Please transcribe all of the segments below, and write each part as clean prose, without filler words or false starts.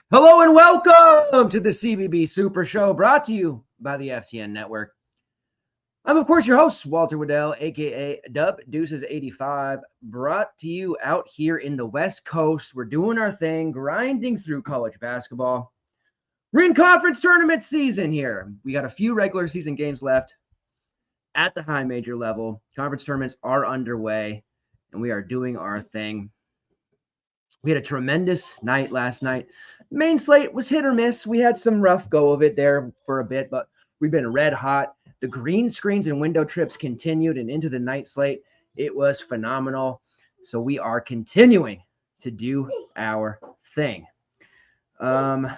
Hello and welcome to the CBB Super Show, brought to you by the FTN Network. I'm, of course, your host, Walter Waddell, a.k.a. Dub Deuces 85, brought to you out here in the West Coast. We're doing our thing, grinding through college basketball. We're in conference tournament season here. We got a few regular season games left at the high major level. Conference tournaments are underway, and we are doing our thing. We had a tremendous night last night. Main slate was hit or miss. We had some rough go of it there for a bit, but we've been red hot. The green screens and window trips continued and into the night slate. It was phenomenal. So we are continuing to do our thing. Get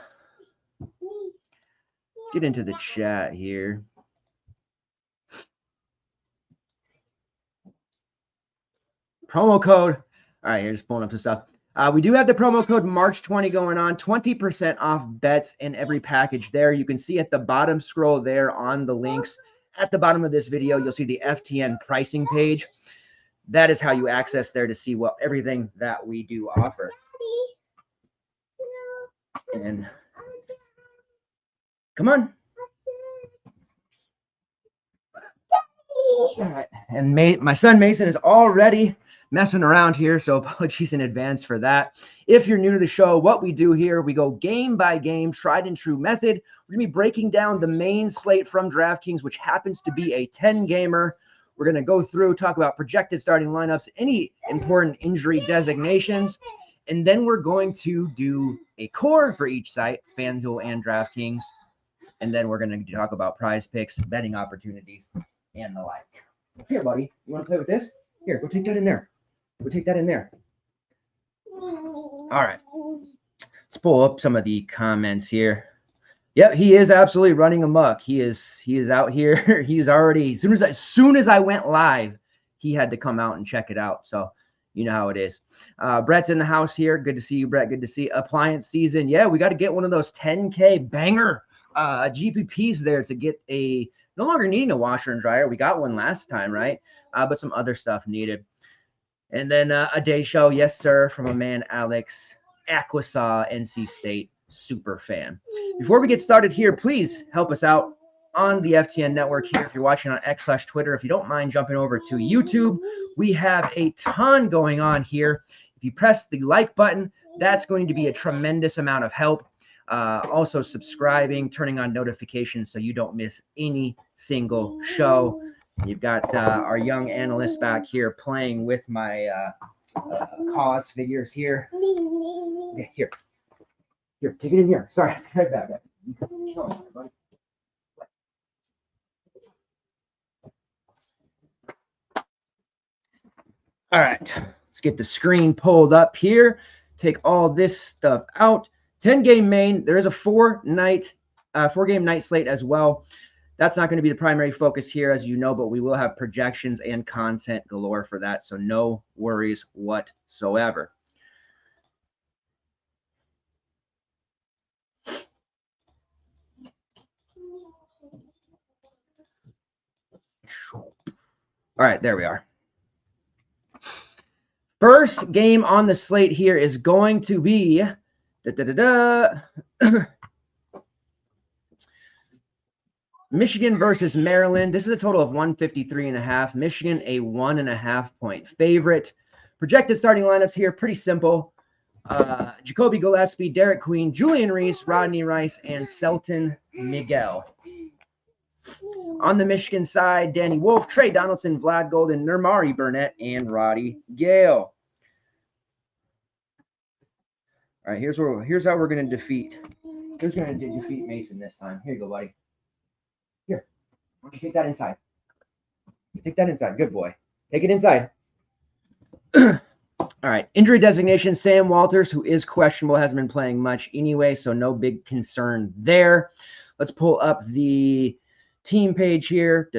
into the chat here. Promo code. All right, here's pulling up some stuff. We do have the promo code March20 going on, 20% off bets in every package there. You can see at the bottom scroll there on the links. At the bottom of this video, you'll see the FTN pricing page. That is how you access there to see what everything that we do offer. And come on. All right. And my son Mason is already messing around here, so apologies in advance for that. If you're new to the show, what we do here, we go game by game, tried and true method. We're going to be breaking down the main slate from DraftKings, which happens to be a 10-gamer. We're going to go through, talk about projected starting lineups, any important injury designations, and then we're going to do a core for each site, FanDuel and DraftKings, and then we're going to talk about prize picks, betting opportunities, and the like. Here, buddy, you want to play with this? Here, go take that in there. We'll take that in there. All right. Let's pull up some of the comments here. Yep, he is absolutely running amok. He is out here. He's already as soon as I went live, he had to come out and check it out. So you know how it is. Brett's in the house here. Good to see you, Brett. Good to see appliance season. Yeah, we got to get one of those 10K banger GPPs there to get no longer needing a washer and dryer. We got one last time, right? But some other stuff needed. And then a day show, yes, sir, from a man, Alex Aquasaw, NC State super fan. Before we get started here, please help us out on the FTN network here. If you're watching on X/Twitter, if you don't mind jumping over to YouTube, we have a ton going on here. If you press the like button, that's going to be a tremendous amount of help. Also subscribing, turning on notifications so you don't miss any single show. You've got our young analyst back here playing with my cause figures here. Okay, here, take it in here. Sorry, right back. All right, let's get the screen pulled up here. Take all this stuff out. 10-game main. There is a 4-game night slate as well. That's not going to be the primary focus here, as you know, but we will have projections and content galore for that, so no worries whatsoever. All right, there we are. First game on the slate here is going to be Michigan versus Maryland. This is a total of 153.5. Michigan, a 1.5-point favorite. Projected starting lineups here, pretty simple. Jacoby Gillespie, Derek Queen, Julian Reese, Rodney Rice, and Selton Miguel. On the Michigan side, Danny Wolf, Trey Donaldson, Vlad Golden, Nurmari Burnett, and Roddy Gale. All right, here's how we're going to defeat. Who's going to defeat Mason this time? Here you go, buddy. Here, why don't you take that inside? Take that inside. Good boy. Take it inside. All right. Injury designation, Sam Walters, who is questionable, hasn't been playing much anyway, so no big concern there. Let's pull up the team page here.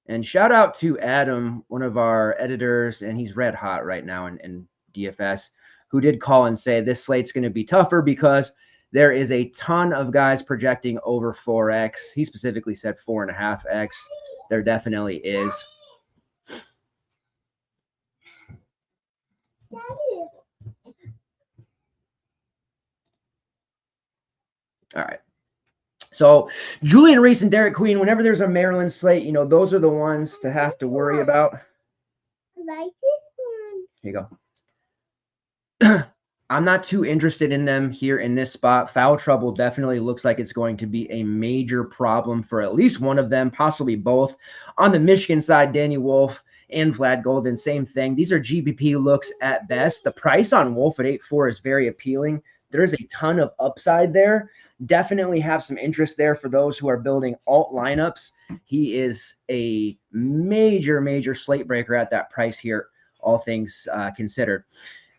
And shout out to Adam, one of our editors, and he's red hot right now in DFS, who did call and say this slate's going to be tougher because there is a ton of guys projecting over 4x. He specifically said 4.5x. There definitely is. All right. So Julian Reese and Derek Queen, whenever there's a Maryland slate, those are the ones to have to worry about. I like this one. Here you go. I'm not too interested in them here in this spot. Foul trouble definitely looks like it's going to be a major problem for at least one of them, possibly both. On the Michigan side, Danny Wolf and Vlad Golden, same thing. These are GPP looks at best. The price on Wolf at 8.4 is very appealing. There's a ton of upside there. Definitely have some interest there for those who are building alt lineups. He is a major slate breaker at that price here, all things considered.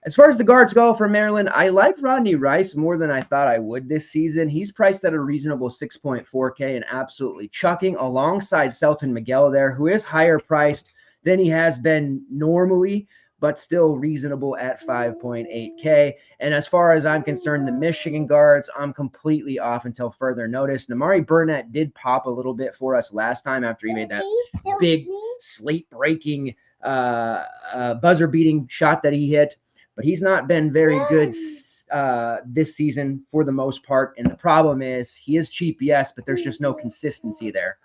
As far as the guards go for Maryland, I like Rodney Rice more than I thought I would this season. He's priced at a reasonable 6.4K and absolutely chucking alongside Selton Miguel there, who is higher priced than he has been normally, but still reasonable at 5.8K. And as far as I'm concerned, the Michigan guards, I'm completely off until further notice. Namari Burnett did pop a little bit for us last time after he made that big slate-breaking, buzzer-beating shot that he hit. But he's not been very good this season for the most part. And the problem is he is cheap, yes, but there's just no consistency there.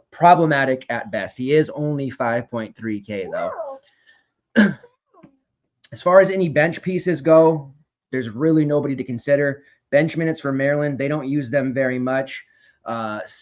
Problematic at best. He is only 5.3K though. As far as any bench pieces go, there's really nobody to consider. Bench minutes for Maryland, they don't use them very much.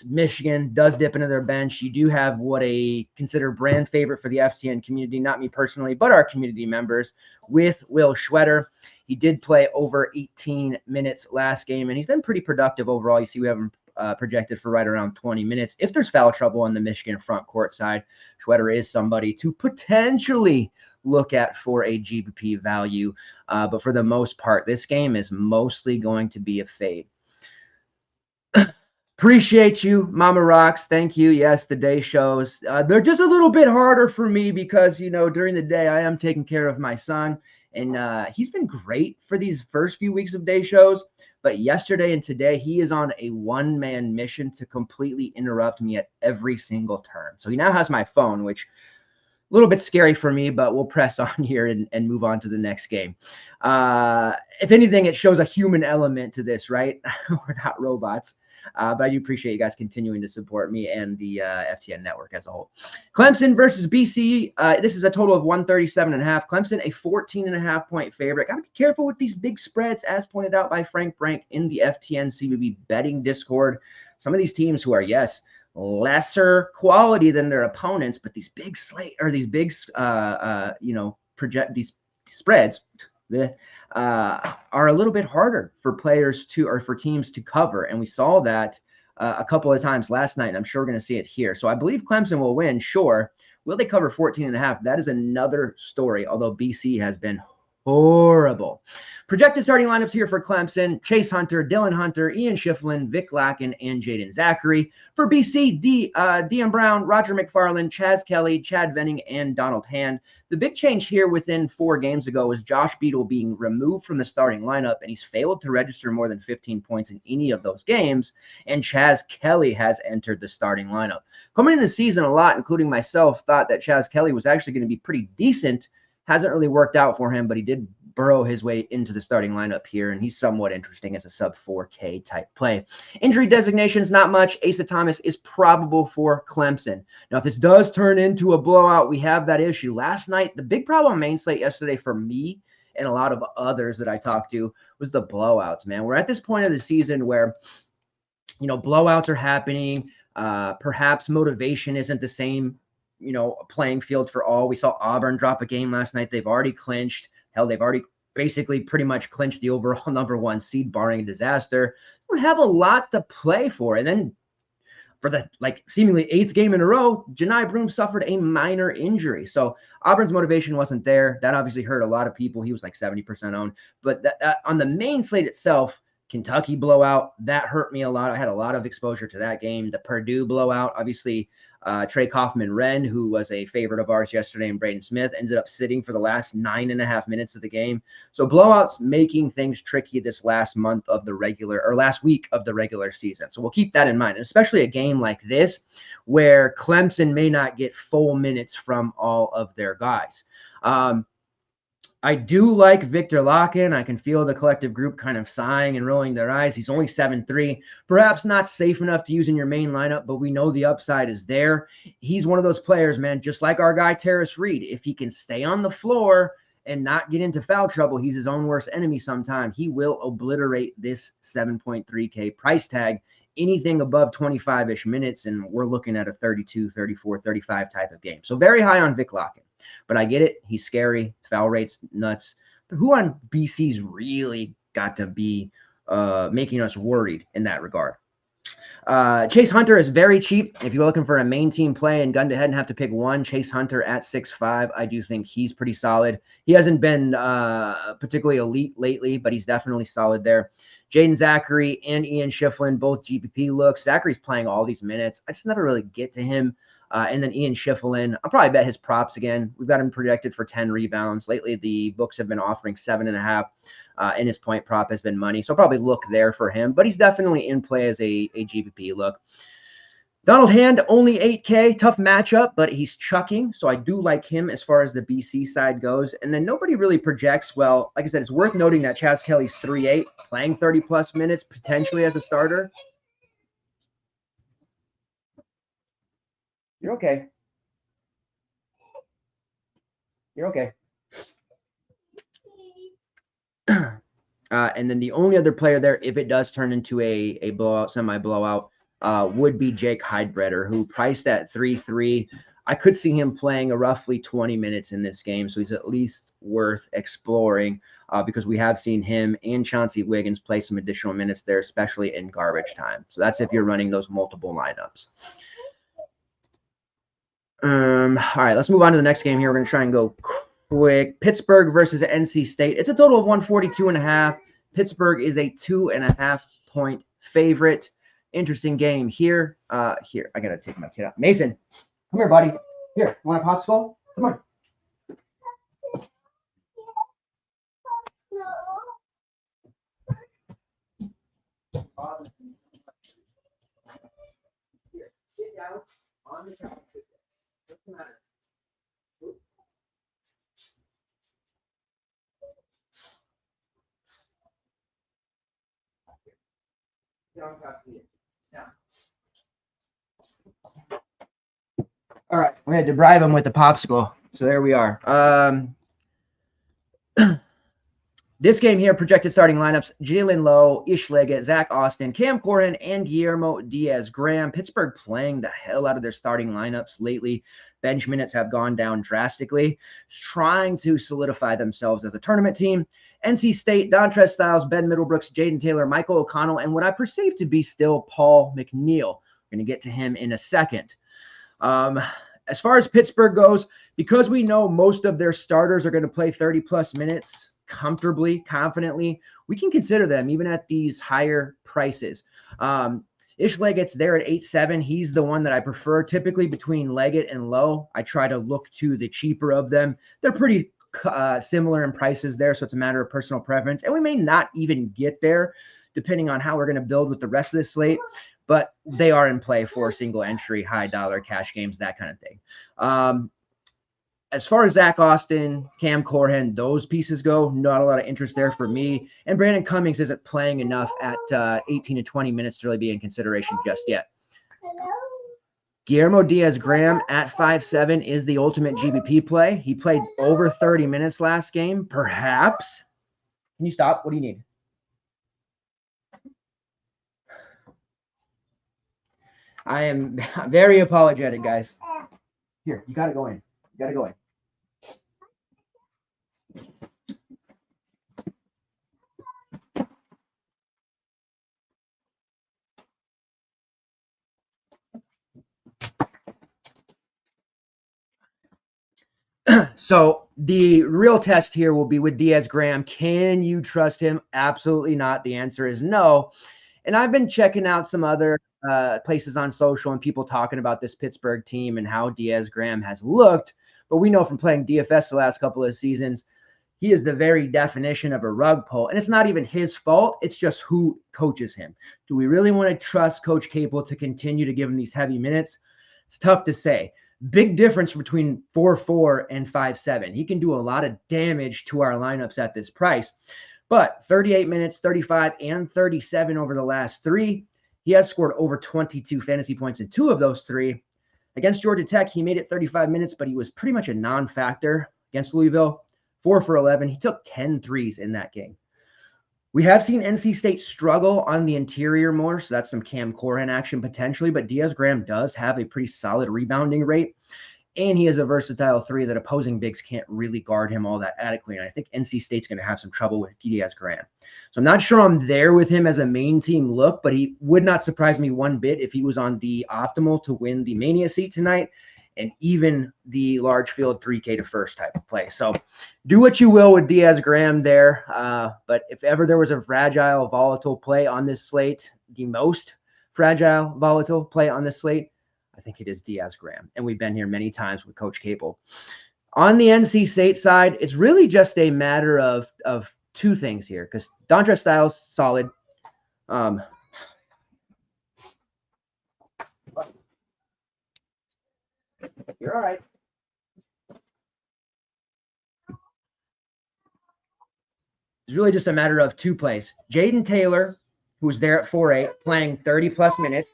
Michigan does dip into their bench. You do have what a considered brand favorite for the FTN community, not me personally, but our community members, with Will Schwetter. He did play over 18 minutes last game, and he's been pretty productive overall. You see we have him projected for right around 20 minutes. If there's foul trouble on the Michigan front court side, Schwetter is somebody to potentially look at for a GPP value. But for the most part, this game is mostly going to be a fade. Appreciate you, Mama Rocks. Thank you. Yes, the day shows. They're just a little bit harder for me because, during the day I am taking care of my son. And he's been great for these first few weeks of day shows. But yesterday and today, he is on a one-man mission to completely interrupt me at every single turn. So he now has my phone, which a little bit scary for me, but we'll press on here and move on to the next game. If anything, it shows a human element to this, right? We're not robots. But I do appreciate you guys continuing to support me and the FTN network as a whole. Clemson versus BC. This is a total of 137.5. Clemson, a 14.5 point favorite. Got to be careful with these big spreads, as pointed out by Frank Brank in the FTN CBB betting Discord. Some of these teams who are, yes, lesser quality than their opponents, but these big slate or these big, project these spreads are a little bit harder for players to, or for teams to cover. And we saw that a couple of times last night, and I'm sure we're going to see it here. So I believe Clemson will win. Sure. Will they cover 14.5? That is another story, although BC has been horrible. Projected starting lineups here for Clemson: Chase Hunter, Dylan Hunter, Ian Schifflin, Vic Lacken, and Jaden Zachary. For BC, Deon Brown, Roger McFarland, Chaz Kelly, Chad Venning, and Donald Hand. The big change here within 4 games ago was Josh Beadle being removed from the starting lineup, and he's failed to register more than 15 points in any of those games, and Chaz Kelly has entered the starting lineup. Coming into the season, a lot, including myself, thought that Chaz Kelly was actually going to be pretty decent. Hasn't really worked out for him, but he did burrow his way into the starting lineup here, and he's somewhat interesting as a sub 4K type play. Injury designations, not much. Asa Thomas is probable for Clemson. Now, if this does turn into a blowout, we have that issue. Last night, the big problem main slate yesterday for me and a lot of others that I talked to was the blowouts, man. We're at this point of the season where, blowouts are happening. Perhaps motivation isn't the same playing field for all. We saw Auburn drop a game last night. They've already clinched. Hell, they've already basically pretty much clinched the overall #1 seed, barring a disaster. We have a lot to play for. And then for the seemingly 8th game in a row, Janai Broom suffered a minor injury. So Auburn's motivation wasn't there. That obviously hurt a lot of people. He was 70% owned. But that on the main slate itself, Kentucky blowout, that hurt me a lot. I had a lot of exposure to that game. The Purdue blowout, obviously, Trey Kaufman-Renn, who was a favorite of ours yesterday, and Braden Smith ended up sitting for the last 9.5 minutes of the game. So blowouts making things tricky this last week of the regular season. So we'll keep that in mind, and especially a game like this where Clemson may not get full minutes from all of their guys. I do like Victor Locken. I can feel the collective group kind of sighing and rolling their eyes. He's only 7-3, perhaps not safe enough to use in your main lineup, but we know the upside is there. He's one of those players, man, just like our guy Terrace Reed. If he can stay on the floor and not get into foul trouble, he's his own worst enemy sometime. He will obliterate this 7.3K price tag. Anything above 25-ish minutes, and we're looking at a 32, 34, 35 type of game. So very high on Vic Locken. But I get it. He's scary. Foul rate's nuts. But who on BC's really got to be making us worried in that regard? Chase Hunter is very cheap. If you're looking for a main team play and gun to head and have to pick one, Chase Hunter at 6.5, I do think he's pretty solid. He hasn't been particularly elite lately, but he's definitely solid there. Jaden Zachary and Ian Shiflin, both GPP looks. Zachary's playing all these minutes. I just never really get to him. And then Ian Shiflin, I'll probably bet his props again. We've got him projected for 10 rebounds. Lately, the books have been offering 7.5, and his point prop has been money. So I'll probably look there for him, but he's definitely in play as a GPP look. Donald Hand, only 8K, tough matchup, but he's chucking. So I do like him as far as the BC side goes. And then nobody really projects well. Like I said, it's worth noting that Chaz Kelly's 3.8, playing 30-plus minutes, potentially as a starter. You're okay. You're okay. And then the only other player there, if it does turn into a blowout, semi-blowout, would be Jake Heidbreder, who priced at 3.3. I could see him playing a roughly 20 minutes in this game, so he's at least worth exploring because we have seen him and Chauncey Wiggins play some additional minutes there, especially in garbage time. So that's if you're running those multiple lineups. All right, let's move on to the next game here. We're going to try and go quick. Pittsburgh versus NC State. It's a total of 142.5. Pittsburgh is a 2.5-point favorite. Interesting game here. Here, I got to take my kid out. Mason, come here, buddy. Here, you want a popsicle? Come on. Here, sit down on the couch. What's the matter? All right, we had to bribe him with the popsicle. So there we are. This game here, projected starting lineups, Jalen Lowe, Ish Leggett, Zach Austin, Cam Corrin, and Guillermo Diaz-Graham. Pittsburgh playing the hell out of their starting lineups lately. Bench minutes have gone down drastically, trying to solidify themselves as a tournament team. NC State, Dontrez Styles, Ben Middlebrooks, Jaden Taylor, Michael O'Connell, and what I perceive to be still Paul McNeil. We're going to get to him in a second. As far as Pittsburgh goes, because we know most of their starters are going to play 30-plus minutes comfortably, confidently, we can consider them even at these higher prices. Ish Leggett's there at 8.7. He's the one that I prefer. Typically between Leggett and Lowe, I try to look to the cheaper of them. They're pretty similar in prices there, so it's a matter of personal preference. And we may not even get there depending on how we're going to build with the rest of this slate, but they are in play for single entry, high dollar cash games, that kind of thing. As far as Zach Austin, Cam Corhin, those pieces go, not a lot of interest there for me. And Brandon Cummings isn't playing enough at 18 to 20 minutes to really be in consideration just yet. Hello? Guillermo Diaz-Graham at 5.7 is the ultimate GBP play. He played over 30 minutes last game, perhaps. Can you stop? What do you need? I am very apologetic, guys. Here, you got to go in. You got to go in. So the real test here will be with Diaz-Graham. Can you trust him? Absolutely not. The answer is no. And I've been checking out some other places on social and people talking about this Pittsburgh team and how Diaz-Graham has looked. But we know from playing DFS the last couple of seasons, he is the very definition of a rug pull. And it's not even his fault. It's just who coaches him. Do we really want to trust Coach Capel to continue to give him these heavy minutes? It's tough to say. Big difference between 4-4 and 5-7. He can do a lot of damage to our lineups at this price. But 38 minutes, 35, and 37 over the last 3. He has scored over 22 fantasy points in 2 of those 3. Against Georgia Tech, he made it 35 minutes, but he was pretty much a non-factor against Louisville. 4 for 11. He took 10 threes in that game. We have seen NC State struggle on the interior more, so that's some Cam Corhan action potentially, but Diaz-Graham does have a pretty solid rebounding rate, and he is a versatile 3 that opposing bigs can't really guard him all that adequately, and I think NC State's going to have some trouble with Diaz-Graham. So I'm not sure I'm there with him as a main team look, but he would not surprise me one bit if he was on the optimal to win the Mania seat tonight, and even the large field 3K to first type of play. So do what you will with Diaz-Graham there. But if ever there was a fragile, volatile play on this slate, the most fragile, volatile play on this slate, I think it is Diaz-Graham. And we've been here many times with Coach Capel. On the NC State side, it's really just a matter of 2 things here, because Dontrez Styles, solid. You're all right. It's really just a matter of 2 plays. Jaden Taylor, who was there at 4-8, playing 30-plus minutes,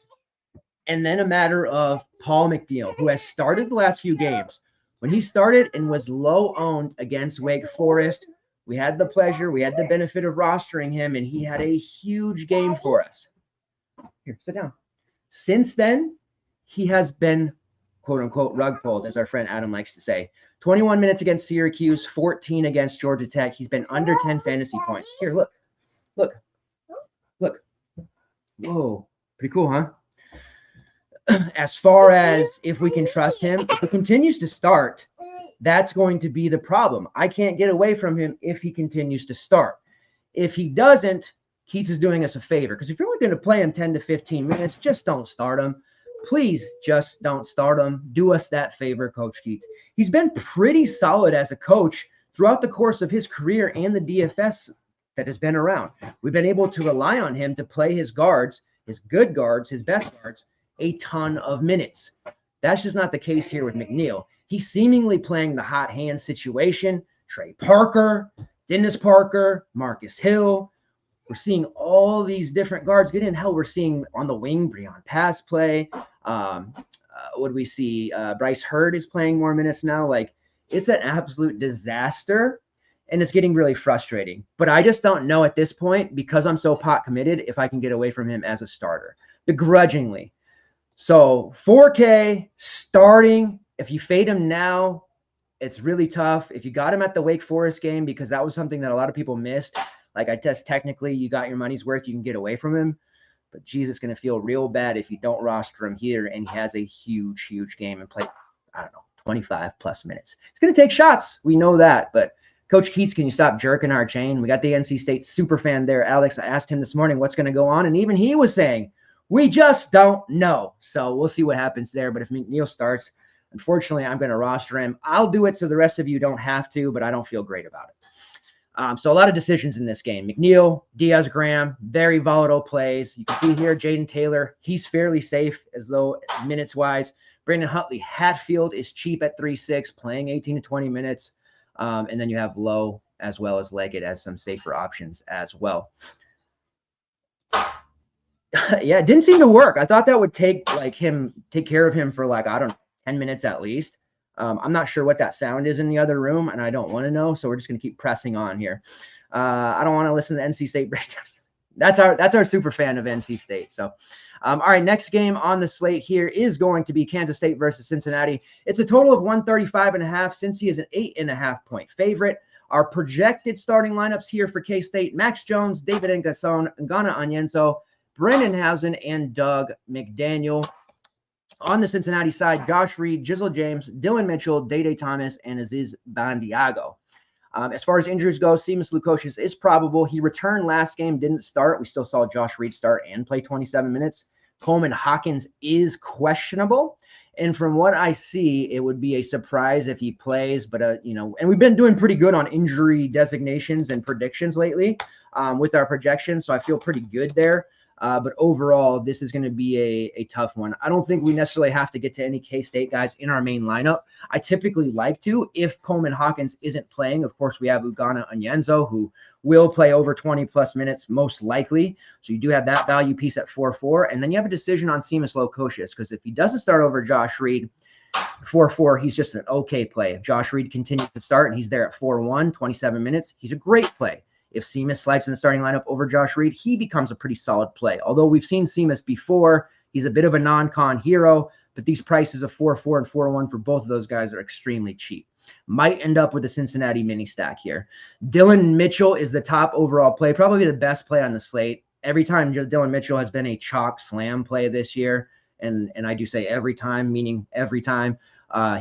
and then a matter of Paul McNeil, who has started the last few games. When he started and was low-owned against Wake Forest, we had the pleasure, we had the benefit of rostering him, and he had a huge game for us. Here, sit down. Since then, he has been quote-unquote rug pulled, as our friend Adam likes to say. 21 minutes against Syracuse, 14 against Georgia Tech. He's been under 10 fantasy points. Here, look. Whoa, pretty cool, huh? As far as if we can trust him, if he continues to start, that's going to be the problem. I can't get away from him if he continues to start. If he doesn't, Keats is doing us a favor, because if you're only going to play him 10 to 15 minutes, just don't start him. Please just don't start him. Do us that favor, Coach Keats. He's been pretty solid as a coach throughout the course of his career and the DFS that has been around. We've been able to rely on him to play his guards, his good guards, his best guards, a ton of minutes. That's just not the case here with McNeil. He's seemingly playing the hot hand situation. Trey Parker, Dennis Parker, Marcus Hill. We're seeing all these different guards get in. Hell, we're seeing on the wing, Breon pass play. What do we see? Bryce Hurd is playing more minutes now. Like, it's an absolute disaster, and it's getting really frustrating. But I just don't know at this point, because I'm so pot committed, if I can get away from him as a starter, begrudgingly. So 4K starting. If you fade him now, it's really tough. If you got him at the Wake Forest game, because that was something that a lot of people missed, like I guess technically you got your money's worth, you can get away from him. But geez, it's going to feel real bad if you don't roster him here and he has a huge, huge game and play, I don't know, 25-plus minutes. It's going to take shots. We know that. But Coach Keats, can you stop jerking our chain? We got the NC State super fan there, Alex. I asked him this morning what's going to go on, and even he was saying, we just don't know. So we'll see what happens there. But if McNeil starts, unfortunately, I'm going to roster him. I'll do it so the rest of you don't have to, but I don't feel great about it. So a lot of decisions in this game. McNeil, Diaz-Graham, very volatile plays. You can see here Jaden Taylor, he's fairly safe as though minutes-wise. Brandon Huntley, Hatfield is cheap at 3.6, playing 18 to 20 minutes. And then you have Lowe as well as Leggett as some safer options as well. Yeah, it didn't seem to work. I thought that would take care of him for I don't know, 10 minutes at least. I'm not sure what that sound is in the other room, and I don't want to know, so we're just going to keep pressing on here. I don't want to listen to NC State breakdown. That's our super fan of NC State. So, all right, next game on the slate here is going to be Kansas State versus Cincinnati. It's a total of 135.5. Cincy is an 8.5-point favorite. Our projected starting lineups here for K-State: Max Jones, David Ngason, Ngana Onyenso, Brennan Housen, and Doug McDaniel. On the Cincinnati side, Josh Reed, Jizzle James, Dylan Mitchell, Day Thomas, and Aziz Bandiago. As far as injuries go, Seamus Lukosius is probable. He returned last game, didn't start. We still saw Josh Reed start and play 27 minutes. Coleman Hawkins is questionable. And from what I see, it would be a surprise if he plays. But, and we've been doing pretty good on injury designations and predictions lately with our projections. So I feel pretty good there. But overall, this is going to be a tough one. I don't think we necessarily have to get to any K-State guys in our main lineup. I typically like to if Coleman Hawkins isn't playing. Of course, we have Ugonna Onyenso, who will play over 20-plus minutes, most likely. So you do have that value piece at 4-4. And then you have a decision on Seamus Lukosius, because if he doesn't start over Josh Reed, 4-4, he's just an okay play. If Josh Reed continues to start and he's there at 4-1, 27 minutes, he's a great play. If Seamus slides in the starting lineup over Josh Reed, he becomes a pretty solid play. Although we've seen Seamus before, he's a bit of a non-con hero, but these prices of 4-4 and 4-1 for both of those guys are extremely cheap. Might end up with a Cincinnati mini stack here. Dylan Mitchell is the top overall play, probably the best play on the slate. Every time Dylan Mitchell has been a chalk slam play this year, and I do say every time, meaning every time,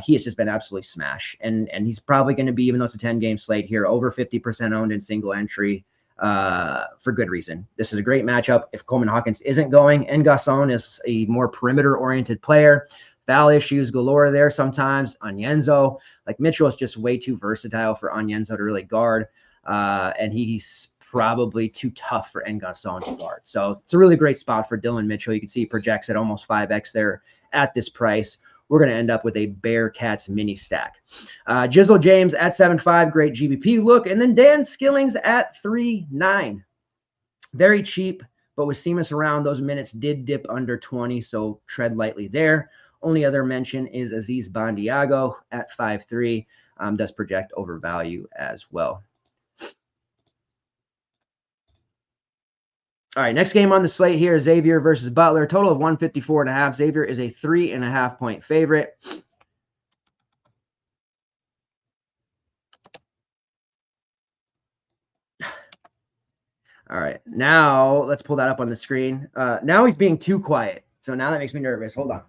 he has just been absolutely smash. And he's probably going to be, even though it's a 10-game slate here, over 50% owned in single entry for good reason. This is a great matchup if Coleman Hawkins isn't going. N'Gasson is a more perimeter-oriented player. Foul issues galore there sometimes. Onyenso, like Mitchell, is just way too versatile for Onyenso to really guard. And he's probably too tough for N'Gasson to guard. So it's a really great spot for Dylan Mitchell. You can see he projects at almost 5x there at this price. We're going to end up with a Bearcats mini stack. Jizzle James at 7.5, great GBP look. And then Dan Skillings at 3.9. Very cheap, but with Seamus around, those minutes did dip under 20, so tread lightly there. Only other mention is Aziz Bandiago at 5.3, does project over value as well. All right, next game on the slate here is Xavier versus Butler. Total of 154.5. Xavier is a 3.5 point favorite. All right, now let's pull that up on the screen. Now he's being too quiet, so now that makes me nervous. Hold on.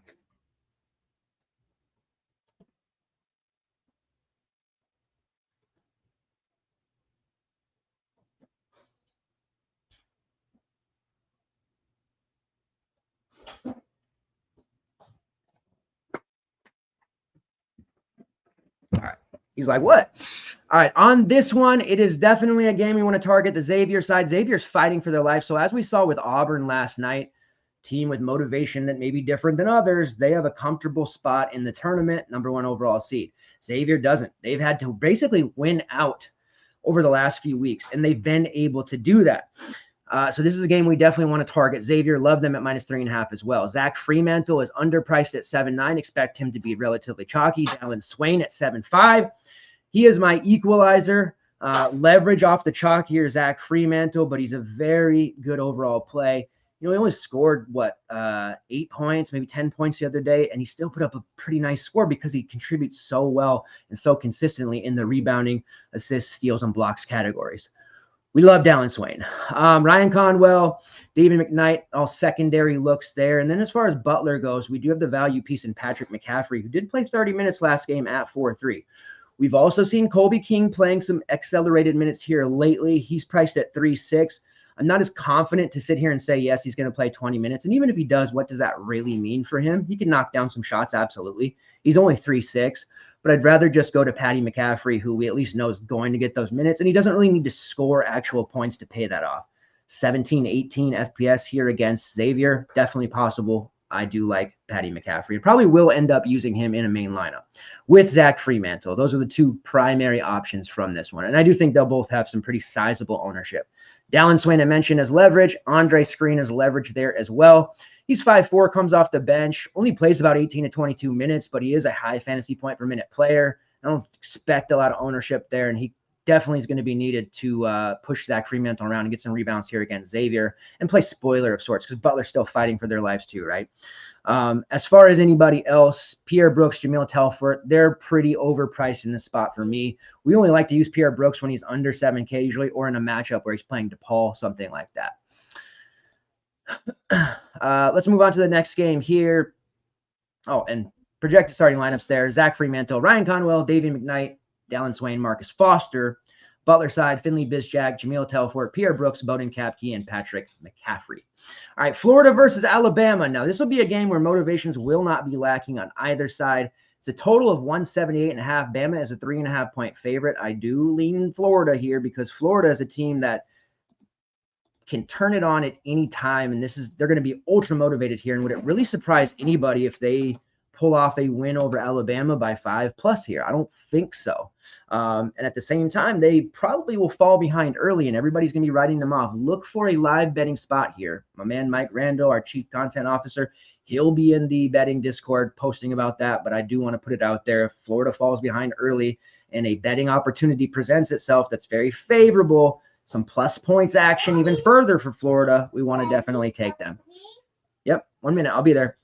All right. He's like, what? All right. On this one, it is definitely a game you want to target the Xavier side. Xavier's fighting for their life. So as we saw with Auburn last night, team with motivation that may be different than others, they have a comfortable spot in the tournament, #1 overall seed. Xavier doesn't. They've had to basically win out over the last few weeks, and they've been able to do that. So this is a game we definitely want to target. Xavier, love them at -3.5 as well. Zach Freemantle is underpriced at 7.9. Expect him to be relatively chalky. Dallin Swain at 7.5. He is my equalizer. Leverage off the chalk here, Zach Freemantle, but he's a very good overall play. You know, he only scored, 8 points, maybe 10 points the other day, and he still put up a pretty nice score because he contributes so well and so consistently in the rebounding, assists, steals, and blocks categories. We love Dallin Swain. Ryan Conwell, David McKnight, all secondary looks there. And then as far as Butler goes, we do have the value piece in Patrick McCaffrey, who did play 30 minutes last game at 4.3. We've also seen Colby King playing some accelerated minutes here lately. He's priced at 3.6. I'm not as confident to sit here and say, yes, he's going to play 20 minutes. And even if he does, what does that really mean for him? He can knock down some shots, absolutely. He's only 3.6. But I'd rather just go to Patty McCaffrey, who we at least know is going to get those minutes. And he doesn't really need to score actual points to pay that off. 17, 18 FPS here against Xavier, definitely possible. I do like Patty McCaffrey and probably will end up using him in a main lineup with Zach Freemantle. Those are the two primary options from this one. And I do think they'll both have some pretty sizable ownership. Dallin Swain I mentioned as leverage. Andre Screen as leverage there as well. He's 5'4", comes off the bench, only plays about 18 to 22 minutes, but he is a high fantasy point per minute player. I don't expect a lot of ownership there, and he definitely is going to be needed to push Zach Freemantle around and get some rebounds here against Xavier and play spoiler of sorts because Butler's still fighting for their lives too, right? As far as anybody else, Pierre Brooks, Jamil Telfort, they're pretty overpriced in this spot for me. We only like to use Pierre Brooks when he's under 7K usually or in a matchup where he's playing DePaul, something like that. Let's move on to the next game here. Oh, and projected starting lineups there. Zach Freemantle, Ryan Conwell, David McKnight, Dallin Swain, Marcus Foster. Butler side, Finley Bizjack, Jamil Telfort, Pierre Brooks, Bowden Kapke, and Patrick McCaffrey. All right, Florida versus Alabama. Now, this will be a game where motivations will not be lacking on either side. It's a total of 178.5. Bama is a 3.5 point favorite. I do lean Florida here because Florida is a team that can turn it on at any time. And they're going to be ultra motivated here. And would it really surprise anybody if they pull off a win over Alabama by 5+ here? I don't think so. And at the same time, they probably will fall behind early and everybody's going to be writing them off. Look for a live betting spot here. My man, Mike Randall, our chief content officer, he'll be in the betting Discord posting about that. But I do want to put it out there. If Florida falls behind early and a betting opportunity presents itself that's very favorable, some plus points action even further for Florida, we want to definitely take them. Yep, 1 minute. I'll be there.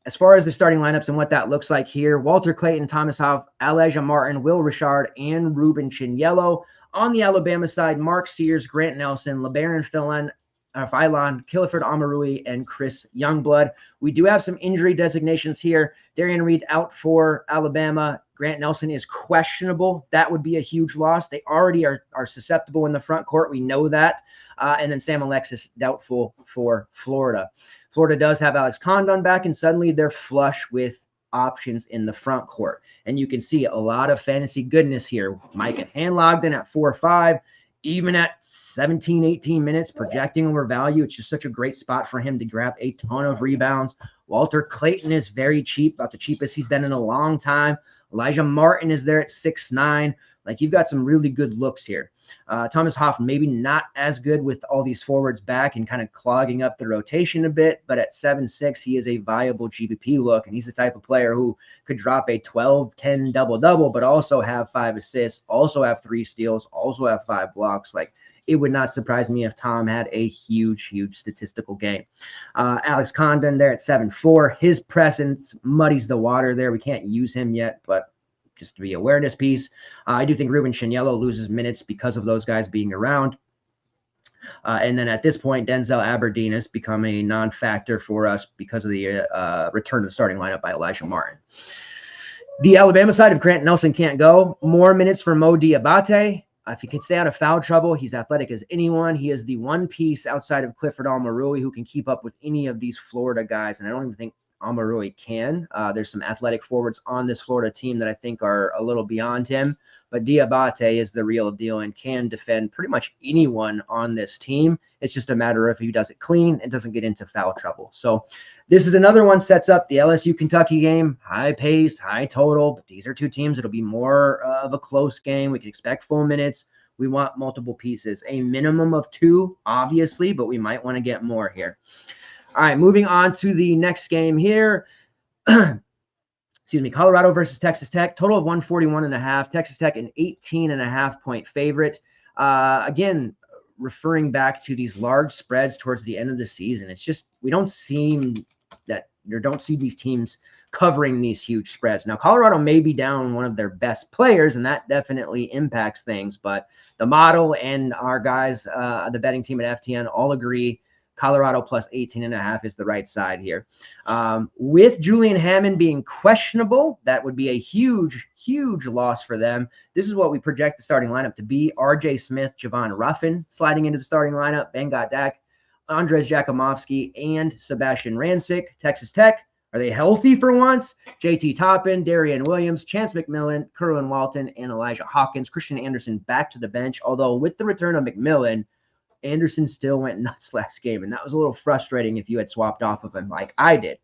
As far as the starting lineups and what that looks like here, Walter Clayton, Thomas Hoff, Elijah Martin, Will Richard, and Ruben Chinyello. On the Alabama side, Mark Sears, Grant Nelson, LeBaron Philon, Killiford Amarui, and Chris Youngblood. We do have some injury designations here. Darian Reed's out for Alabama. Grant Nelson is questionable. That would be a huge loss. They already are susceptible in the front court. We know that. And then Sam Alexis doubtful for Florida. Florida does have Alex Condon back, and suddenly they're flush with options in the front court. And you can see a lot of fantasy goodness here. Micah Hanlogden at 4-5, even at 17, 18 minutes, projecting over value. It's just such a great spot for him to grab a ton of rebounds. Walter Clayton is very cheap, about the cheapest he's been in a long time. Elijah Martin is there at 6'9". Like, you've got some really good looks here. Thomas Hoff, maybe not as good with all these forwards back and kind of clogging up the rotation a bit, but at 7'6", he is a viable GPP look, and he's the type of player who could drop a 12-10 double-double, but also have 5 assists, also have 3 steals, also have 5 blocks. Like, it would not surprise me if Tom had a huge, huge statistical game. Alex Condon there at 7'4". His presence muddies the water there. We can't use him yet, but just to be awareness piece. I do think Ruben Chinyello loses minutes because of those guys being around. And then at this point, Denzel Aberdeen has become a non-factor for us because of the return to the starting lineup by Elijah Martin. The Alabama side of Grant Nelson can't go. More minutes for Mo Diabate. If he can stay out of foul trouble, he's athletic as anyone. He is the one piece outside of Clifford Almarui who can keep up with any of these Florida guys, and I don't even think Amarui can. There's some athletic forwards on this Florida team that I think are a little beyond him, but Diabate is the real deal and can defend pretty much anyone on this team. It's just a matter of if he does it clean and doesn't get into foul trouble. So this is another one, sets up the LSU-Kentucky game. High pace, high total, but these are two teams. It'll be more of a close game. We can expect full minutes. We want multiple pieces, a minimum of 2, obviously, but we might want to get more here. All right, moving on to the next game here. Excuse me, Colorado versus Texas Tech. Total of 141.5. Texas Tech an 18.5-point favorite. Again, referring back to these large spreads towards the end of the season. It's just we don't see these teams covering these huge spreads. Now, Colorado may be down one of their best players, and that definitely impacts things. But the model and our guys, the betting team at FTN, all agree Colorado plus 18.5 is the right side here. With Julian Hammond being questionable, that would be a huge, huge loss for them. This is what we project the starting lineup to be. RJ Smith, Javon Ruffin sliding into the starting lineup, Ben Godak, Andres Jakomovsky, and Sebastian Rancic. Texas Tech, are they healthy for once? JT Toppin, Darian Williams, Chance McMillan, Kerwin Walton, and Elijah Hawkins. Christian Anderson back to the bench, although with the return of McMillan, Anderson still went nuts last game, and that was a little frustrating if you had swapped off of him like I did.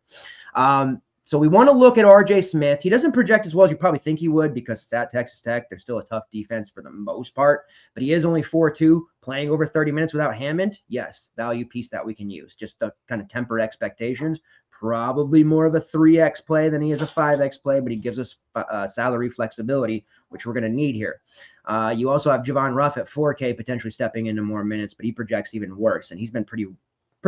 So we want to look at RJ Smith. He doesn't project as well as you probably think he would because it's at Texas Tech. They're still a tough defense for the most part, but he is only 4'2", playing over 30 minutes without Hammond. Yes, value piece that we can use. Just to kind of temper expectations. Probably more of a 3x play than he is a 5x play, but he gives us salary flexibility, which we're going to need here. You also have Javon Ruff at 4K potentially stepping into more minutes, but he projects even worse, and he's been pretty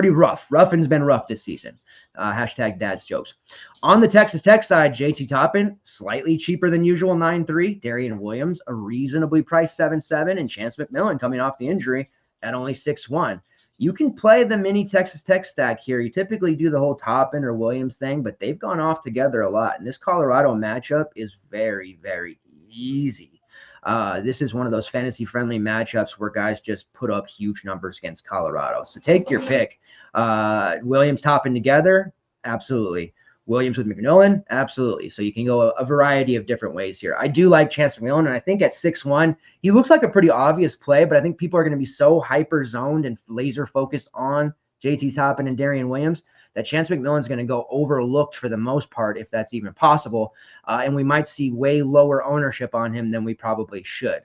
rough. Ruffin's been rough this season. Hashtag dad's jokes. On the Texas Tech side, JT Toppin, slightly cheaper than usual, 9.3. Darian Williams, a reasonably priced 7.7, and Chance McMillan coming off the injury at only 6.1. You can play the mini Texas Tech stack here. You typically do the whole Toppin or Williams thing, but they've gone off together a lot. And this Colorado matchup is very, very easy. This is one of those fantasy-friendly matchups where guys just put up huge numbers against Colorado. So take your pick. Williams Toppin together, absolutely. Williams with McMillan, absolutely. So you can go a variety of different ways here. I do like Chance McMillan, and I think at 6-1, he looks like a pretty obvious play, but I think people are going to be so hyper zoned and laser focused on JT Toppin and Darian Williams that Chance McMillan's going to go overlooked for the most part, if that's even possible. And we might see way lower ownership on him than we probably should.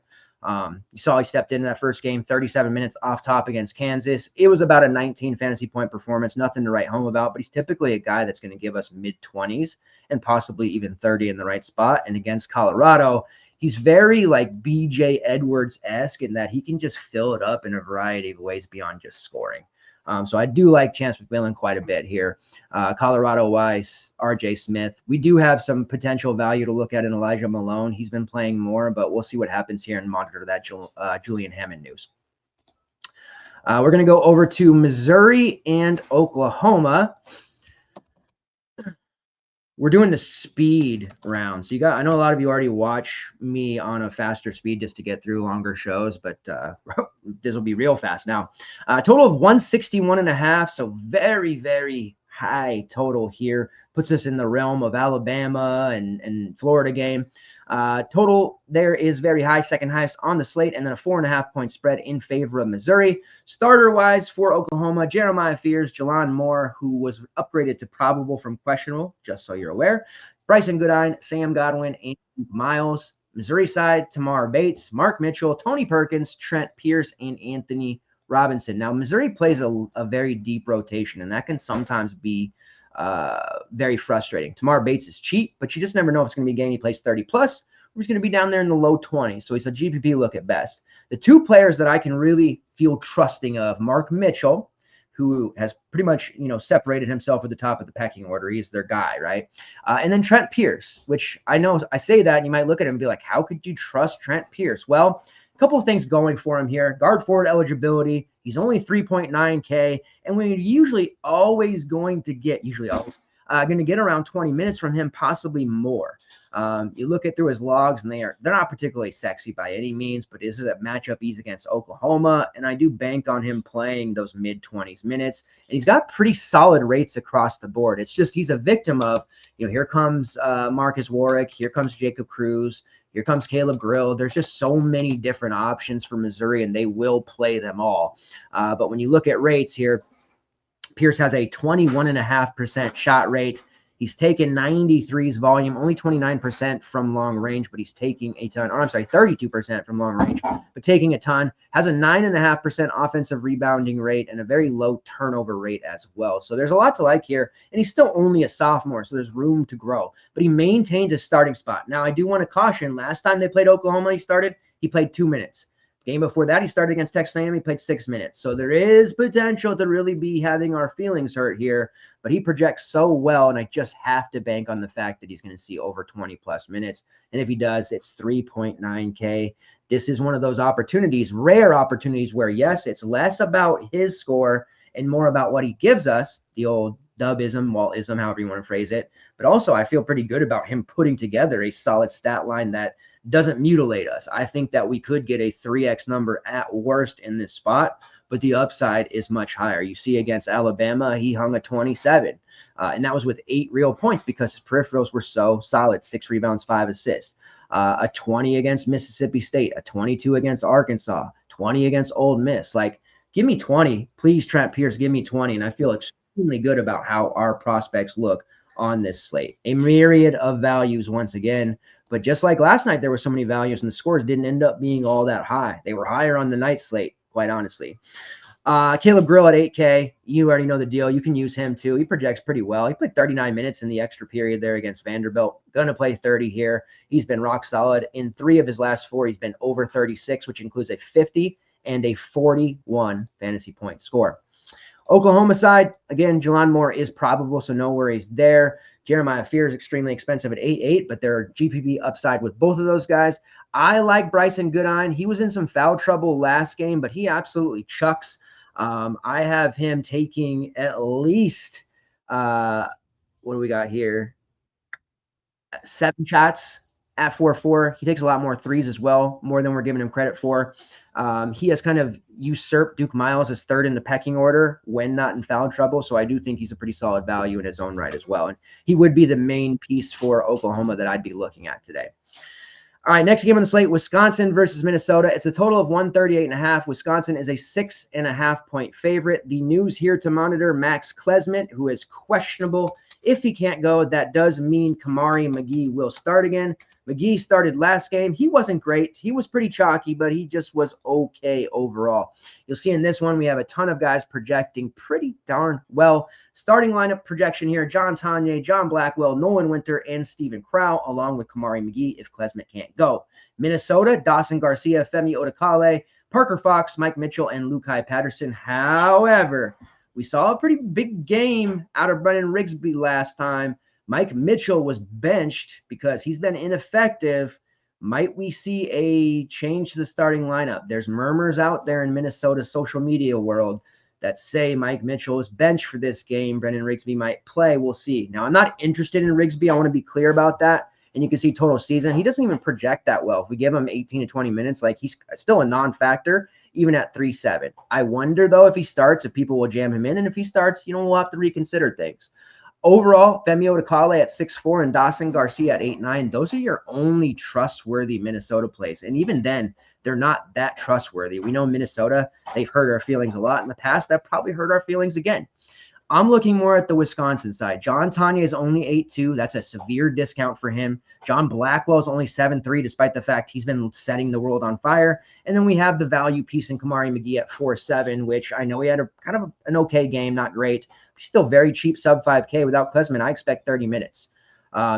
You saw he stepped into that first game, 37 minutes off top against Kansas. It was about a 19 fantasy point performance, nothing to write home about, but he's typically a guy that's going to give us mid-20s and possibly even 30 in the right spot. And against Colorado, he's very like BJ Edwards-esque in that he can just fill it up in a variety of ways beyond just scoring. So I do like Chance McMillan quite a bit here. Colorado-wise, RJ Smith. We do have some potential value to look at in Elijah Malone. He's been playing more, but we'll see what happens here and monitor that Julian Hammond news. We're going to go over to Missouri and Oklahoma. We're doing the speed round. So I know a lot of you already watch me on a faster speed just to get through longer shows, but this will be real fast now. Total of 161.5. So very, very high total here. Puts us in the realm of Alabama and Florida game. Total there is very high, second highest on the slate, and then a 4.5 point spread in favor of Missouri. Starter wise for Oklahoma, Jeremiah Fears, Jelon Moore, who was upgraded to probable from questionable, just so you're aware. Bryson Goodine, Sam Godwin, and Miles. Missouri side, Tamar Bates, Mark Mitchell, Tony Perkins, Trent Pierce, and Anthony Robinson. Now, Missouri plays a very deep rotation, and that can sometimes be very frustrating. Tamar Bates is cheap, but you just never know if it's going to be a game he plays 30 plus, or he's going to be down there in the low 20s. So he's a GPP look at best. The two players that I can really feel trusting of, Mark Mitchell, who has pretty much, separated himself at the top of the pecking order. He's their guy, right? And then Trent Pierce, which I know I say that and you might look at him and be like, how could you trust Trent Pierce? Well, a couple of things going for him here. Guard forward eligibility. He's only 3.9K, and we're usually always going to get around 20 minutes from him, possibly more. You look through his logs, and they're not particularly sexy by any means, but this is a matchup he's against Oklahoma, and I do bank on him playing those mid-20s minutes, and he's got pretty solid rates across the board. It's just he's a victim of, here comes Marcus Warwick, here comes Jacob Cruz, here comes Caleb Grill. There's just so many different options for Missouri, and they will play them all. But when you look at rates here, Pierce has a 21.5% shot rate. He's taken 93's volume, only 29% from long range, but he's taking a ton. Or I'm sorry, 32% from long range, but taking a ton. Has a 9.5% offensive rebounding rate and a very low turnover rate as well. So there's a lot to like here, and he's still only a sophomore, so there's room to grow. But he maintains a starting spot. Now, I do want to caution, last time they played Oklahoma, he played 2 minutes. Game before that, he started against Texas A&M. He played 6 minutes. So there is potential to really be having our feelings hurt here. But he projects so well, and I just have to bank on the fact that he's going to see over 20-plus minutes. And if he does, it's 3.9K. This is one of those opportunities, rare opportunities, where, yes, it's less about his score and more about what he gives us, the old dubism, Waltism, however you want to phrase it. But also, I feel pretty good about him putting together a solid stat line that doesn't mutilate us. I think that we could get a 3x number at worst in this spot, but the upside is much higher. You see against Alabama, he hung a 27, and that was with 8 real points because his peripherals were so solid, 6 rebounds, 5 assists. A 20 against Mississippi State, a 22 against Arkansas, 20 against Ole Miss. Like, give me 20. Please, Trent Pierce, give me 20, and I feel extremely good about how our prospects look on this slate. A myriad of values once again. But just like last night, there were so many values, and the scores didn't end up being all that high. They were higher on the night slate, quite honestly. Caleb Grill at 8K. You already know the deal. You can use him too. He projects pretty well. He played 39 minutes in the extra period there against Vanderbilt. Going to play 30 here. He's been rock solid. In 3 of his last 4, he's been over 36, which includes a 50 and a 41 fantasy point score. Oklahoma side, again, Jelon Moore is probable, so no worries there. Jeremiah Fears extremely expensive at 8.8, but there are GPP upside with both of those guys. I like Bryson Goodine. He was in some foul trouble last game, but he absolutely chucks. I have him taking at least, what do we got here? 7 shots at 4-4. He takes a lot more threes as well, more than we're giving him credit for. He has kind of usurped Duke Miles as third in the pecking order when not in foul trouble. So I do think he's a pretty solid value in his own right as well. And he would be the main piece for Oklahoma that I'd be looking at today. All right, next game on the slate, Wisconsin versus Minnesota. It's a total of 138.5. Wisconsin is a 6.5-point favorite. The news here to monitor, Max Klesmit, who is questionable. If he can't go, that does mean Kamari McGee will start again. McGee started last game. He wasn't great. He was pretty chalky, but he just was okay overall. You'll see in this one, we have a ton of guys projecting pretty darn well. Starting lineup projection here, John Tanya, John Blackwell, Nolan Winter, and Stephen Crow, along with Kamari McGee if Klesmit can't go. Minnesota, Dawson Garcia, Femi Odekale, Parker Fox, Mike Mitchell, and Lukai Patterson. However, we saw a pretty big game out of Brennan Rigsby last time. Mike Mitchell was benched because he's been ineffective. Might we see a change to the starting lineup? There's murmurs out there in Minnesota's social media world that say Mike Mitchell is benched for this game. Brennan Rigsby might play. We'll see. Now, I'm not interested in Rigsby. I want to be clear about that. And you can see total season. He doesn't even project that well. If we give him 18 to 20 minutes, like he's still a non-factor, even at 3.7. I wonder, though, if he starts, if people will jam him in. And if he starts, we'll have to reconsider things. Overall, Femi Odekale at 6'4" and Dawson Garcia at 8'9". Those are your only trustworthy Minnesota plays. And even then, they're not that trustworthy. We know Minnesota, they've hurt our feelings a lot in the past. That probably hurt our feelings again. I'm looking more at the Wisconsin side. John Tanya is only 8'2". That's a severe discount for him. John Blackwell is only 7'3", despite the fact he's been setting the world on fire. And then we have the value piece in Kamari McGee at 4'7", which I know he had a kind of an okay game, not great. Still very cheap, sub 5K. Without Klesmit, I expect 30 minutes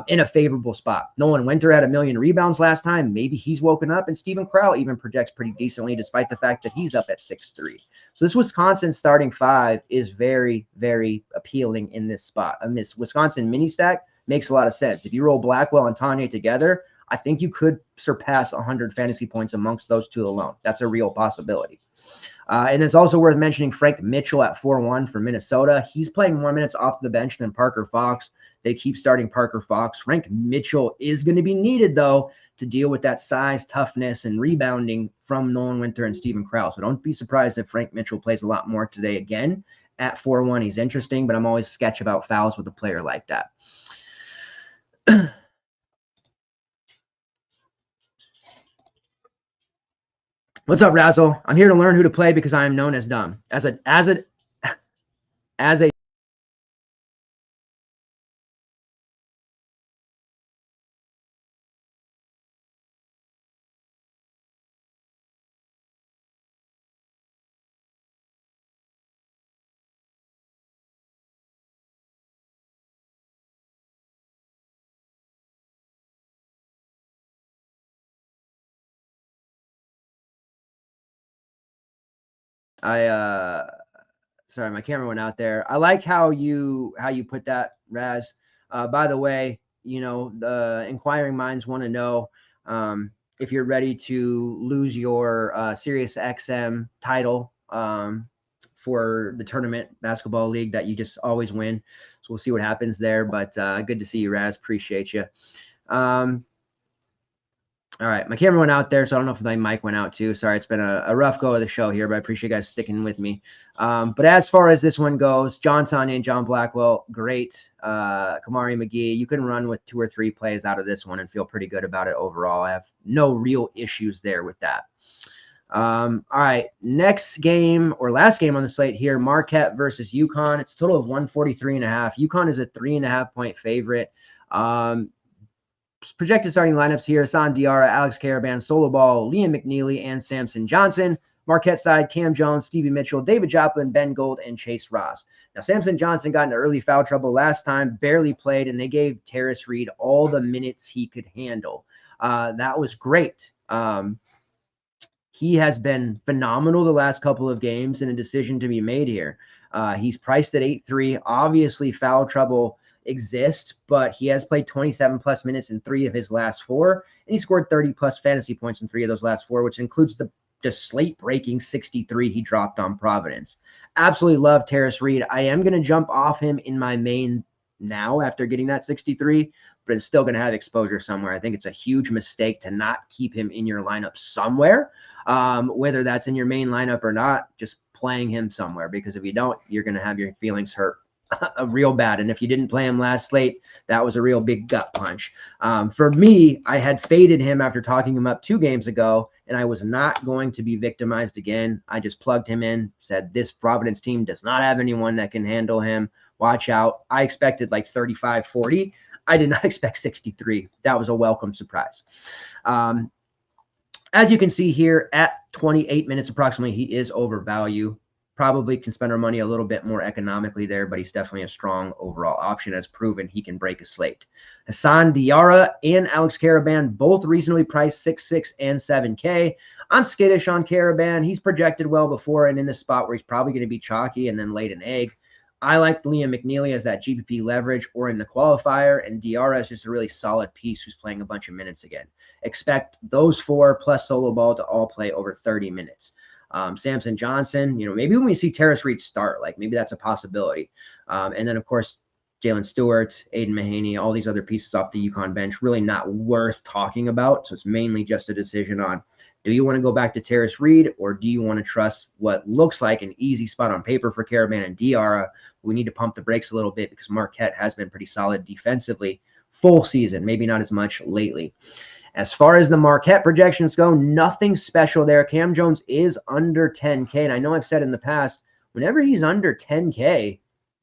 in a favorable spot. Nolan Winter had 1 million rebounds last time. Maybe he's woken up, and Stephen Crow even projects pretty decently, despite the fact that he's up at 6'3". So this Wisconsin starting five is very, very appealing in this spot. And this Wisconsin mini stack makes a lot of sense. If you roll Blackwell and Tanya together, I think you could surpass 100 fantasy points amongst those two alone. That's a real possibility. And it's also worth mentioning Frank Mitchell at 4-1 for Minnesota. He's playing more minutes off the bench than Parker Fox. They keep starting Parker Fox. Frank Mitchell is going to be needed, though, to deal with that size, toughness, and rebounding from Nolan Winter and Stephen Crow. So don't be surprised if Frank Mitchell plays a lot more today again. At 4-1, he's interesting, but I'm always sketch about fouls with a player like that. What's up, Razzle? I'm here to learn who to play because I am known as dumb. As a sorry, my camera went out there. I like how you put that, Raz. By the way, the inquiring minds want to know if you're ready to lose your Sirius XM title for the tournament basketball league that you just always win. So we'll see what happens there. But good to see you, Raz. Appreciate you. All right, my camera went out there, so I don't know if my mic went out too. Sorry, it's been a rough go of the show here, but I appreciate you guys sticking with me. But as far as this one goes, John Tanya and John Blackwell, great. Kamari McGee, you can run with 2 or 3 plays out of this one and feel pretty good about it overall. I have no real issues there with that. All right, next game or last game on the slate here, Marquette versus UConn. It's a total of 143.5. UConn is a 3.5-point favorite. Projected starting lineups here: Hassan Diarra, Alex Caravan, Solo Ball, Liam McNeely, and Samson Johnson. Marquette side: Cam Jones, Stevie Mitchell, David Joplin, Ben Gold, and Chase Ross. Now, Samson Johnson got into early foul trouble last time, barely played, and they gave Terrace Reed all the minutes he could handle. That was great. He has been phenomenal the last couple of games, and a decision to be made here. He's priced at 8.3. Obviously, foul trouble exists, but he has played 27+ minutes in 3 of his last 4, and he scored 30+ fantasy points in 3 of those last 4, which includes the slate-breaking 63 he dropped on Providence. Absolutely love Terrace Reed. I am going to jump off him in my main now after getting that 63, but it's still going to have exposure somewhere. I think it's a huge mistake to not keep him in your lineup somewhere, whether that's in your main lineup or not, just playing him somewhere, because if you don't, you're going to have your feelings hurt real bad. And if you didn't play him last slate, that was a real big gut punch. For me, I had faded him after talking him up 2 games ago, and I was not going to be victimized again. I just plugged him in, said this Providence team does not have anyone that can handle him. Watch out. I expected like 35, 40. I did not expect 63. That was a welcome surprise. As you can see here, at 28 minutes approximately, he is overvalued. Probably can spend our money a little bit more economically there, but he's definitely a strong overall option. As proven, he can break a slate. Hassan Diarra and Alex Caravan, both reasonably priced 6.6 and 7K. I'm skittish on Caravan. He's projected well before and in a spot where he's probably going to be chalky and then laid an egg. I like Liam McNeely as that GPP leverage or in the qualifier, and Diarra is just a really solid piece who's playing a bunch of minutes again. Expect those 4 plus solo ball to all play over 30 minutes. Samson Johnson, maybe when we see Terrace Reed start, like maybe that's a possibility. And then, of course, Jalen Stewart, Aiden Mahaney, all these other pieces off the UConn bench, really not worth talking about. So it's mainly just a decision on, do you want to go back to Terrace Reed, or do you want to trust what looks like an easy spot on paper for Caravan and Diarra? We need to pump the brakes a little bit because Marquette has been pretty solid defensively full season, maybe not as much lately. As far as the Marquette projections go, nothing special there. Cam Jones is under 10K, and I know I've said in the past, whenever he's under 10K,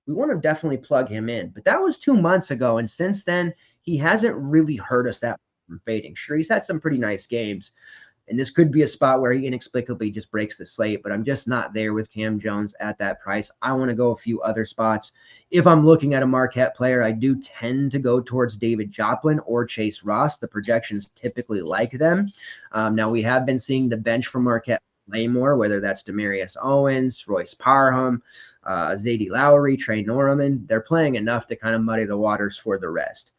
we want to definitely plug him in. But that was 2 months ago, and since then, he hasn't really hurt us that much from fading. Sure, he's had some pretty nice games, and this could be a spot where he inexplicably just breaks the slate, but I'm just not there with Cam Jones at that price. I want to go a few other spots. If I'm looking at a Marquette player, I do tend to go towards David Joplin or Chase Ross. The projections typically like them. Now, we have been seeing the bench from Marquette play more, whether that's Demarius Owens, Royce Parham, Zadie Lowry, Trey Norman. They're playing enough to kind of muddy the waters for the rest.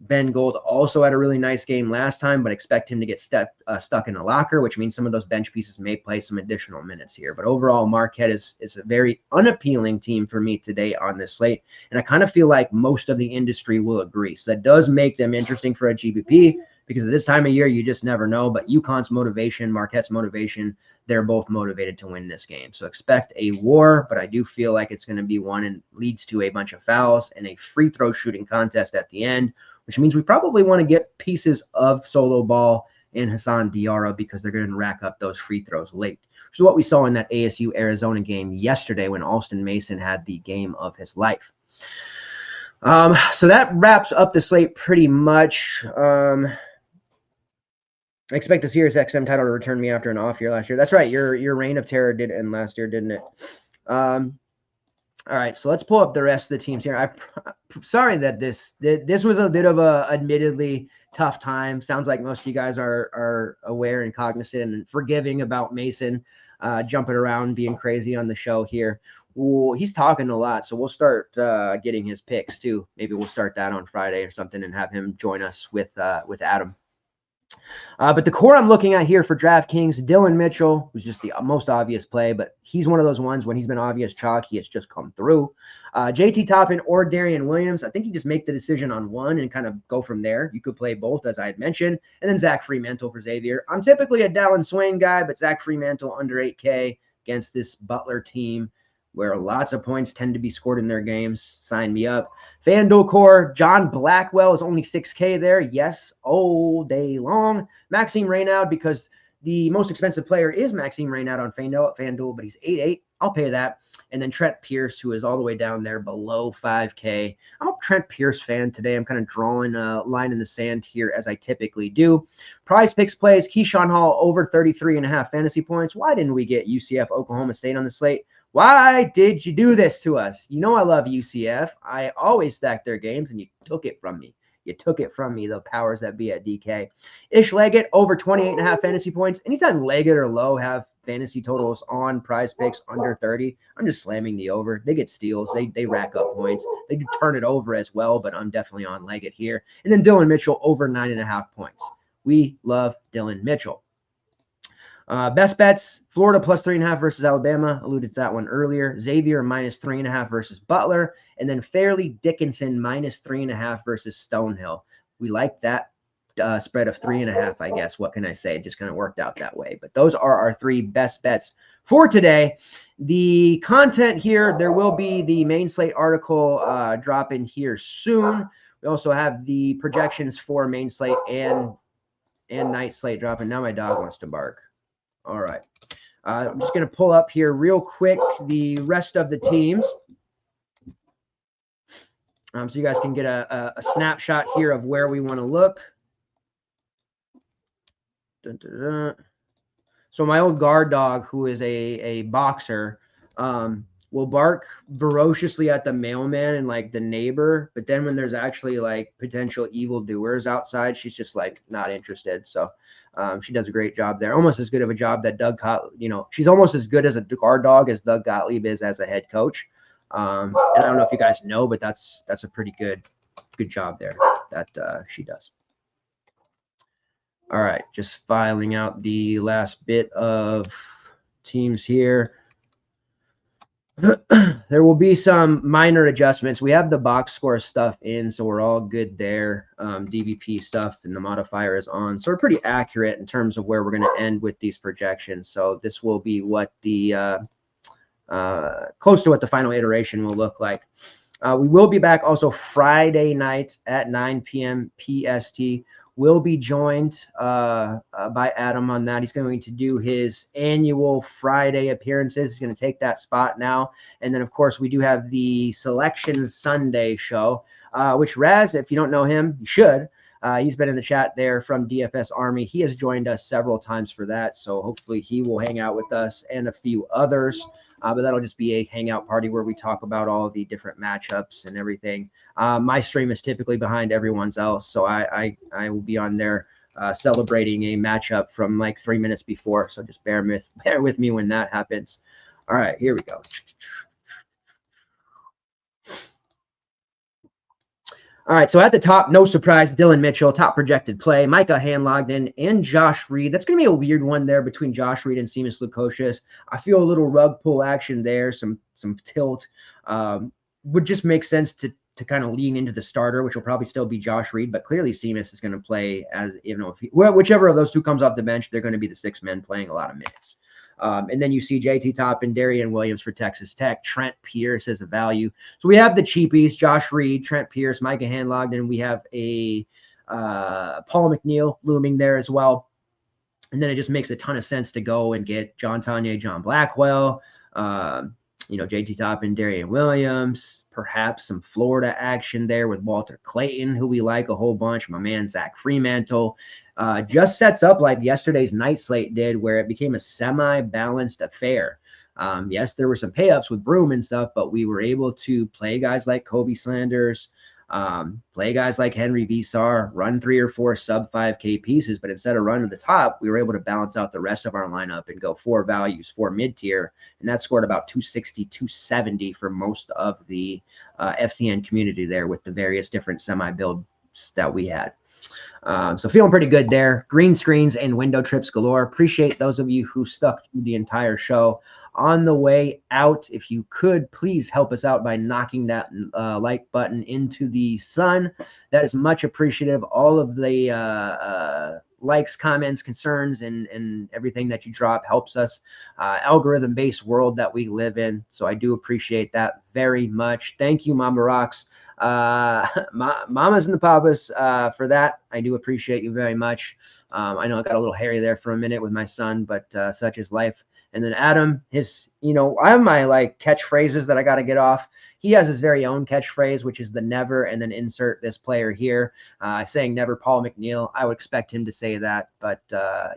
Ben Gold also had a really nice game last time, but expect him to get stuck in a locker, which means some of those bench pieces may play some additional minutes here. But overall, Marquette is a very unappealing team for me today on this slate, and I kind of feel like most of the industry will agree. So that does make them interesting for a GPP, because at this time of year, you just never know. But UConn's motivation, Marquette's motivation, they're both motivated to win this game. So expect a war, but I do feel like it's going to be one and leads to a bunch of fouls and a free throw shooting contest at the end, which means we probably want to get pieces of solo ball and Hassan Diarra because they're going to rack up those free throws late. Which is what we saw in that ASU-Arizona game yesterday when Alston Mason had the game of his life. So that wraps up the slate pretty much. I expect the Sirius XM title to return me after an off year last year. That's right. Your reign of terror did end last year, didn't it? All right, so let's pull up the rest of the teams here. I'm sorry that this was a bit of a admittedly tough time. Sounds like most of you guys are aware and cognizant and forgiving about Mason jumping around, being crazy on the show here. Well, he's talking a lot, so we'll start getting his picks too. Maybe we'll start that on Friday or something and have him join us with Adam. But the core I'm looking at here for DraftKings, Dylan Mitchell, who's just the most obvious play, but he's one of those ones when he's been obvious chalk, he has just come through. JT Toppin or Darian Williams, I think you just make the decision on one and kind of go from there. You could play both, as I had mentioned, and then Zach Fremantle for Xavier. I'm typically a Dallin Swain guy, but Zach Fremantle under 8K against this Butler team where lots of points tend to be scored in their games. Sign me up. FanDuel core, John Blackwell is only 6K there. Yes, all day long. Maxime Reynaud, because the most expensive player is Maxime Reynaud on FanDuel, but he's 8.8. I'll pay that. And then Trent Pierce, who is all the way down there below 5K. I'm a Trent Pierce fan today. I'm kind of drawing a line in the sand here as I typically do. Prize Picks plays Keyshawn Hall over 33.5 fantasy points. Why didn't we get UCF Oklahoma State on the slate? Why did you do this to us? You know I love UCF. I always stack their games, and you took it from me. You took it from me, the powers that be at DK. Ish Leggett over 28.5 fantasy points. Anytime Leggett or Lowe have fantasy totals on Prize Picks under 30, I'm just slamming the over. They get steals. They rack up points. They do turn it over as well, but I'm definitely on Leggett here. And then Dylan Mitchell over 9.5 points. We love Dylan Mitchell. Best bets, Florida plus 3.5 versus Alabama. Alluded to that one earlier. Xavier minus 3.5 versus Butler. And then Fairleigh Dickinson minus 3.5 versus Stonehill. we like that spread of 3.5, I guess. What can I say? It just kind of worked out that way. But those are our 3 best bets for today. The content here, there will be the main slate article dropping here soon. We also have the projections for main slate and night slate dropping. Now my dog wants to bark. All right. I'm just going to pull up here real quick the rest of the teams. So you guys can get a snapshot here of where we want to look. Dun, dun, dun. So my old guard dog, who is a boxer, will bark ferociously at the mailman and like the neighbor, but then when there's actually like potential evildoers outside, she's just like not interested. So she does a great job there, almost as good of a job that Doug she's almost as good as a guard dog as Doug Gottlieb is as a head coach. And I don't know if you guys know, but that's a pretty good job there that she does. All right, just filing out the last bit of teams here. There will be some minor adjustments. We have the box score stuff in, so we're all good there. DVP stuff and the modifier is on. So we're pretty accurate in terms of where we're going to end with these projections. So this will be what the close to what the final iteration will look like. We will be back also Friday night at 9 p.m. PST. We'll be joined by Adam on that. He's going to do his annual Friday appearances. He's going to take that spot now. And then, of course, we do have the Selection Sunday show, which Raz, if you don't know him, you should. He's been in the chat there from DFS Army. He has joined us several times for that. So hopefully he will hang out with us and a few others. But that'll just be a hangout party where we talk about all the different matchups and everything. My stream is typically behind everyone's else, so I will be on there celebrating a matchup from like 3 minutes before. So just bear with me when that happens. All right, here we go. All right, so at the top, no surprise, Dylan Mitchell, top projected play, Micah Hanlogden, and Josh Reed. That's going to be a weird one there between Josh Reed and Seamus Lukosius. I feel a little rug pull action there, some tilt. Would just make sense to kind of lean into the starter, which will probably still be Josh Reed, but clearly Seamus is going to play as, whichever of those two comes off the bench, they're going to be the 6 men playing a lot of minutes. And then you see JT Toppin, Darian Williams for Texas Tech, Trent Pierce as a value. So we have the cheapies, Josh Reed, Trent Pierce, Micah Hanlogden. We have a Paul McNeil looming there as well. And then it just makes a ton of sense to go and get John Tanya, John Blackwell, JT Toppin, Darian Williams, perhaps some Florida action there with Walter Clayton, who we like a whole bunch. My man, Zach Fremantle. Just sets up like yesterday's night slate did, where it became a semi-balanced affair. Yes, there were some pay-ups with Broom and stuff, but we were able to play guys like Kobe Slanders, play guys like Henry Visar, run 3 or 4 sub 5K pieces, but instead of run to the top, we were able to balance out the rest of our lineup and go 4 values, 4 mid-tier, and that scored about 260, 270 for most of the FTN community there with the various different semi-builds that we had. So feeling pretty good there. Green screens and window trips galore. Appreciate those of you who stuck through the entire show. On the way out, if you could, please help us out by knocking that like button into the sun. That is much appreciative. All of the likes, comments, concerns, and everything that you drop helps us. Algorithm-based world that we live in. So I do appreciate that very much. Thank you, Mama Rocks. Mamas and the papas for that. I do appreciate you very much. I know I got a little hairy there for a minute with my son, but such is life. And then Adam, I have my like catchphrases that I got to get off. He has his very own catchphrase, which is the never, and then insert this player here, saying never Paul McNeil. I would expect him to say that, but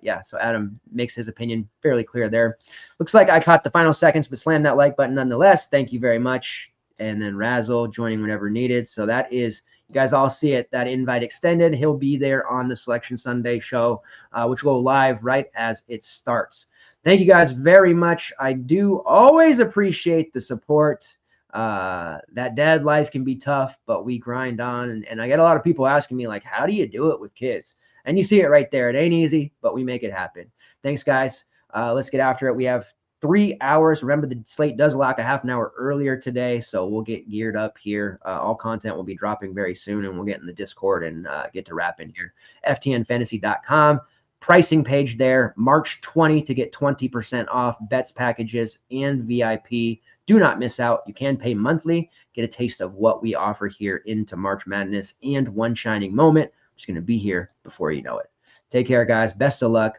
yeah, so Adam makes his opinion fairly clear there. Looks like I caught the final seconds, but slam that like button nonetheless. Thank you very much. And then Razzle joining whenever needed. So that is, you guys all see it, that invite extended. He'll be there on the Selection Sunday show, which will go live right as it starts. Thank you guys very much. I do always appreciate the support. That dad life can be tough, but we grind on. And I get a lot of people asking me, like, how do you do it with kids? And you see it right there. It ain't easy, but we make it happen. Thanks, guys. Let's get after it. We have 3 hours. Remember, the slate does lock a half an hour earlier today, so we'll get geared up here. All content will be dropping very soon, and we'll get in the Discord and get to wrap in here. ftnfantasy.com. Pricing page there, March 20 to get 20% off bets packages and VIP. Do not miss out. You can pay monthly, get a taste of what we offer here into March Madness and One Shining Moment, which is going to be here before you know it. Take care, guys. Best of luck.